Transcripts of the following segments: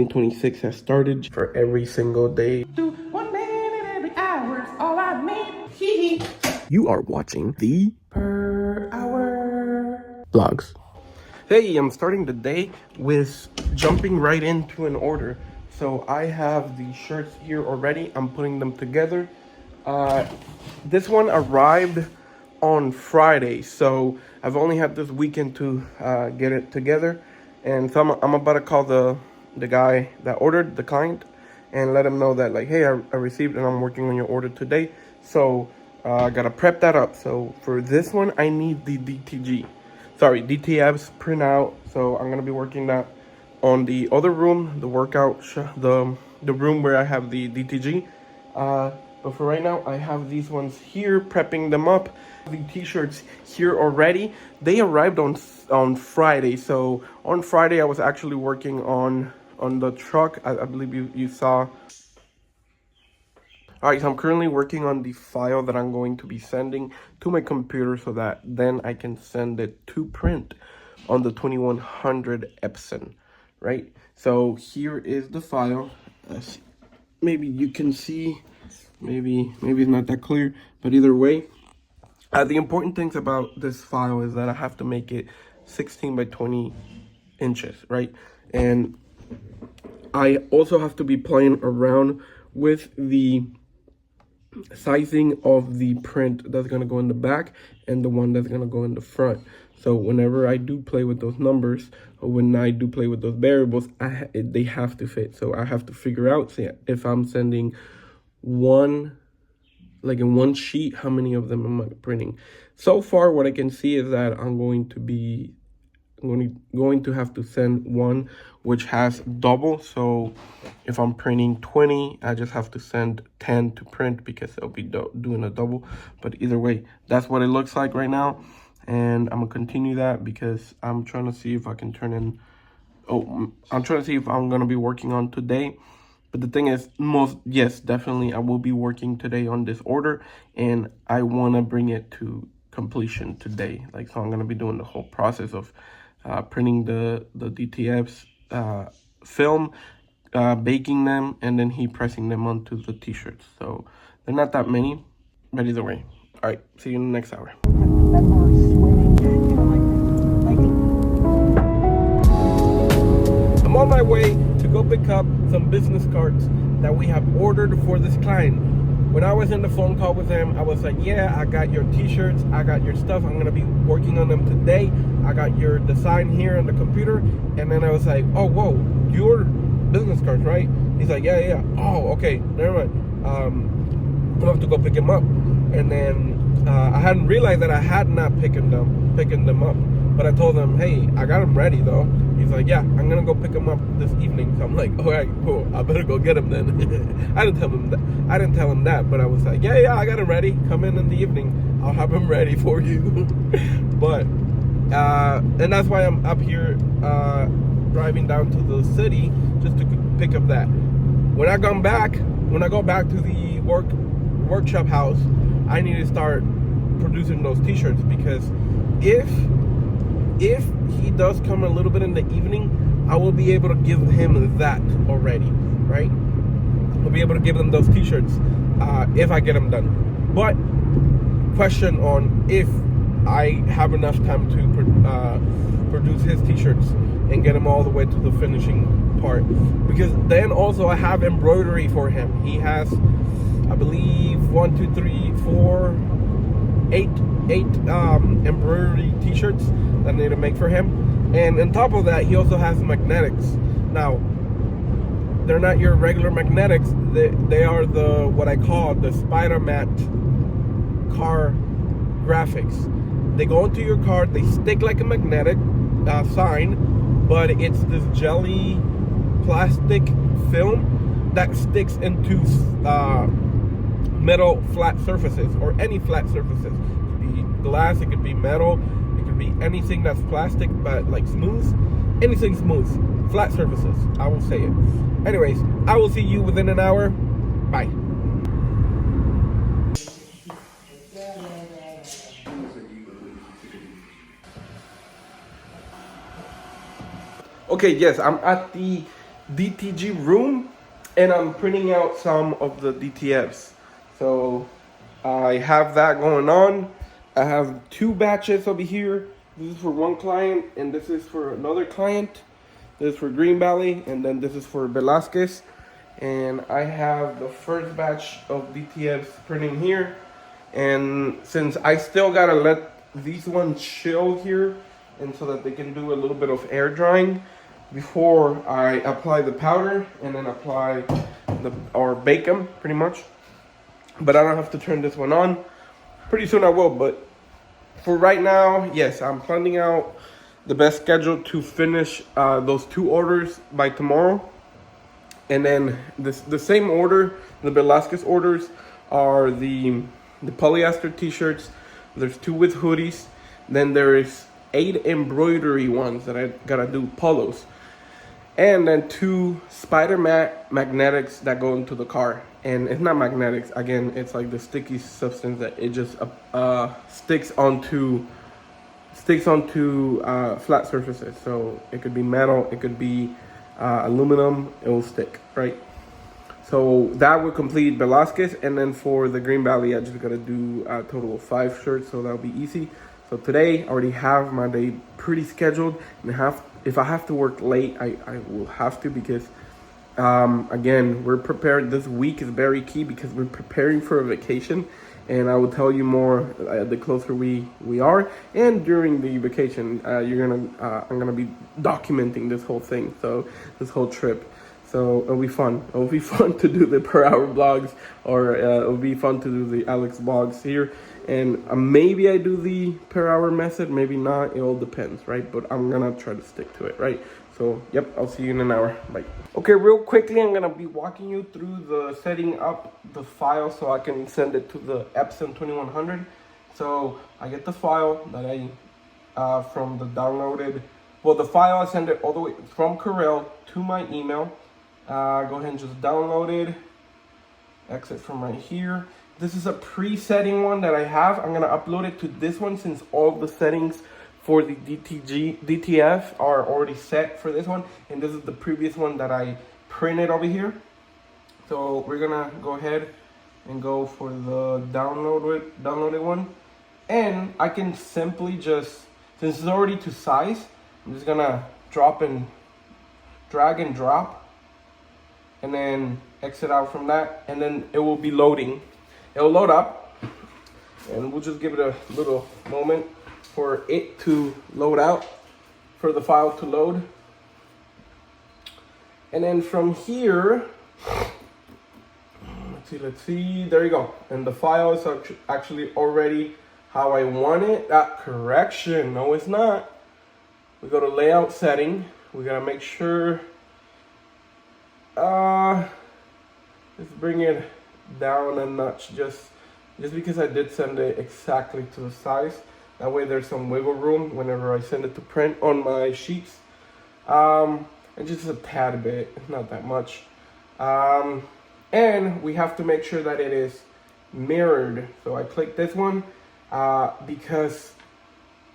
2026 has started for every single day. Do 1 minute every hour, all I need. You are watching the per hour vlogs. Hey, I'm starting the day with jumping right into an order. So I have the shirts here already. I'm putting them together. This one arrived on Friday, so I've only had this weekend to get it together. And so I'm about to call the guy that ordered, the client, and let him know that, like, hey, I received and I'm working on your order today. So I gotta prep that up. So for this one, I need the DTF's printout. So I'm gonna be working that on the other room, the workout, the room where I have the DTG. But for right now, I have these ones here, prepping them up. The t-shirts here already. They arrived on Friday. So on Friday, I was actually working on the truck. I believe you saw. All right, so I'm currently working on the file that I'm going to be sending to my computer so that then I can send it to print on the 2100 Epson, right? So here is the file. Maybe you can see. Maybe it's not that clear, but either way, the important things about this file is that I have to make it 16 by 20 inches, right? And I also have to be playing around with the sizing of the print that's going to go in the back and the one that's going to go in the front. So whenever I do play with those numbers, or when I do play with those variables, they have to fit. So I have to figure out, say, if I'm sending in one sheet, how many of them am I printing? So far, what I can see is that I'm going to have to send one which has double. So if I'm printing 20, I just have to send 10 to print because it'll be doing a double. But either way, that's what it looks like right now, and I'm gonna continue that because I'm trying to see if I can turn in. I'm trying to see if I'm gonna be working on today. But the thing is, yes, definitely, I will be working today on this order, and I want to bring it to completion today. Like, so I'm going to be doing the whole process of printing the DTFs, film, baking them, and then heat pressing them onto the t-shirts. So they're not that many, but either way. All right, see you in the next hour. I'm on my way to go pick up some business cards that we have ordered for this client. When I was in the phone call with him, I was like, yeah, I got your t-shirts, I got your stuff, I'm gonna be working on them today. I got your design here on the computer. And then I was like, oh, whoa, you ordered business cards, right? He's like, yeah. Oh, okay, never mind. I'll have to go pick him up. And then I hadn't realized that I had not picking them up. But I told him, hey, I got them ready though. He's like, yeah, I'm gonna go pick them up this evening. So I'm like, all right, cool. I better go get them then. I didn't tell him that, but I was like, yeah, I got them ready. Come in the evening. I'll have them ready for you. But and that's why I'm up here driving down to the city just to pick up that. When I go back to the workshop house, I need to start producing those t-shirts, because if he does come a little bit in the evening, I will be able to give him that already, right? I'll be able to give them those t-shirts if I get them done. But question on if I have enough time to produce his t-shirts and get them all the way to the finishing part. Because then also I have embroidery for him. He has, I believe, 8 embroidery t-shirts that I need to make for him. And on top of that, he also has magnetics. Now, they're not your regular magnetics. They are what I call the Spider-Man car graphics. They go into your car, they stick like a magnetic sign, but it's this jelly plastic film that sticks into metal flat surfaces, or any flat surfaces. It could be glass, it could be metal, it could be anything that's plastic but like smooth. Anything smooth, flat surfaces, I will say it. Anyways, I will see you within an hour. Bye. Okay, yes, I'm at the DTG room, and I'm printing out some of the DTFs. So I have that going on. I have 2 batches over here. This is for one client, and this is for another client. This is for Green Valley, and then this is for Velasquez. And I have the first batch of DTFs printing here. And since I still gotta let these ones chill here, and so that they can do a little bit of air drying before I apply the powder and then apply or bake them pretty much. But I don't have to turn this one on. Pretty soon I will, but for right now, yes, I'm planning out the best schedule to finish those 2 orders by tomorrow. And then the same order, the Velasquez orders, are the polyester t-shirts. There's 2 with hoodies. Then there is 8 embroidery ones that I gotta do, polos. And then 2 spider magnetics that go into the car. And it's not magnetics, again, it's like the sticky substance that it just sticks onto flat surfaces. So it could be metal, it could be aluminum, it will stick, right? So that would complete Velasquez, and then for the Green Valley, I just gotta do a total of 5 shirts, so that'll be easy. So today, I already have my day pretty scheduled, and if I have to work late, I will have to, because again, we're prepared. This week is very key because we're preparing for a vacation, and I will tell you more the closer we are. And during the vacation, I'm gonna be documenting this whole thing, so this whole trip. So it'll be fun. It'll be fun to do the per hour vlogs, or it'll be fun to do the Aleexx vlogs here. And maybe I do the per hour method, maybe not. It all depends, right? But I'm gonna try to stick to it, right? So, yep, I'll see you in an hour. Bye. Okay, real quickly, I'm gonna be walking you through the setting up the file so I can send it to the Epson 2100. So I get the file that I from the downloaded. Well, the file I send it all the way from Corel to my email. Go ahead and just download it. Exit from right here. This is a pre-setting one that I have. I'm gonna upload it to this one since all the settings for the DTF are already set for this one, and this is the previous one that I printed over here. So we're gonna go ahead and go for the downloaded one, and I can simply just, since it's already to size, I'm just gonna drag and drop, and then exit out from that, and then it will be loading. It'll load up, and we'll just give it a little moment for it to load out, for the file to load. And then from here, let's see, there you go. And the file is actually already how I want it. Correction, no it's not. We go to layout setting. We gotta make sure, let's bring it down a notch, just because I did send it exactly to the size. That way there's some wiggle room whenever I send it to print on my sheets. And just a tad bit, not that much. And we have to make sure that it is mirrored. So I click this one because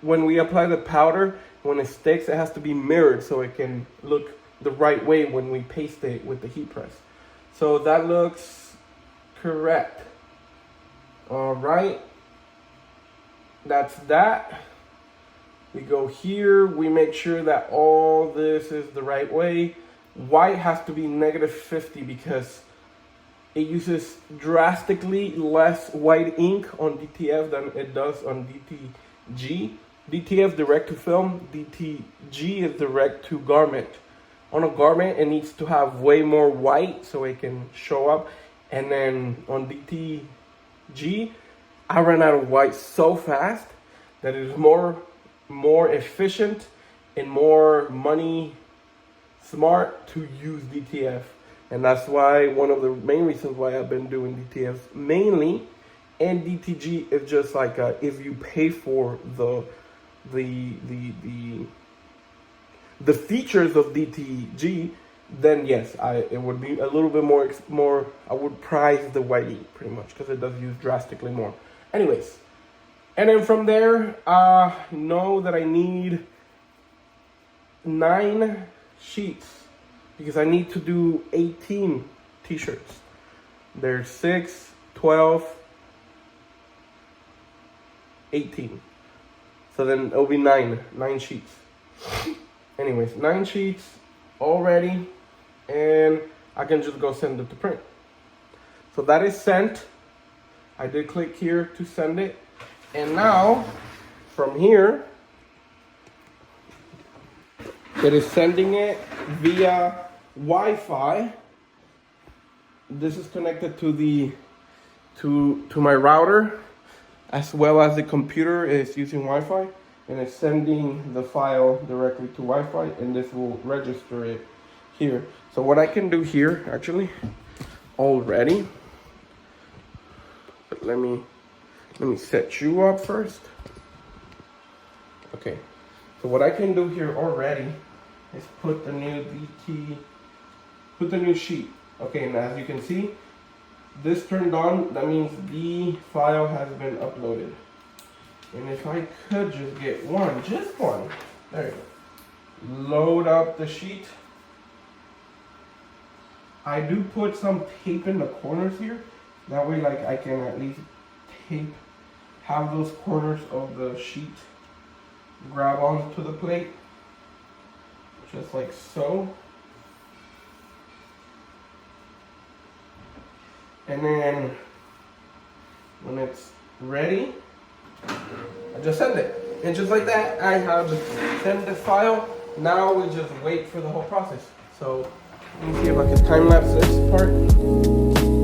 when we apply the powder, when it sticks, it has to be mirrored so it can look the right way when we paste it with the heat press. So that looks correct. All right, that's that. We go here, we make sure that all this is the right way. White has to be -50 because it uses drastically less white ink on DTF than it does on DTG. DTF direct to film, DTG is direct to garment. On a garment, it needs to have way more white so it can show up. And then on DTG, I ran out of white so fast that it is more efficient and more money smart to use DTF. And that's why, one of the main reasons why I've been doing DTF mainly. And DTG is just like if you pay for the features of DTG, then yes, it would be a little bit more. I would price the white ink pretty much because it does use drastically more. Anyways, and then from there, know that I need 9 sheets because I need to do 18 t-shirts. There's 6, 12, 18. So then it'll be 9 sheets. Anyways, 9 sheets all ready, and I can just go send it to print. So that is sent. I did click here to send it. And now, from here, it is sending it via Wi-Fi. This is connected to the to my router, as well as the computer is using Wi-Fi, and it's sending the file directly to Wi-Fi, and this will register it here. So what I can do here, actually, already, but let me set you up first. Okay, so what I can do here already is put the new sheet. Okay, and as you can see, this turned on, that means the file has been uploaded. And if I could just get one, just one, there you go. Load up the sheet. I do put some tape in the corners here. That way, like, I can at least have those corners of the sheet grab onto the plate. Just like so. And then when it's ready, I just send it. And just like that, I have sent the file. Now we just wait for the whole process. So let me see if I can time lapse this part.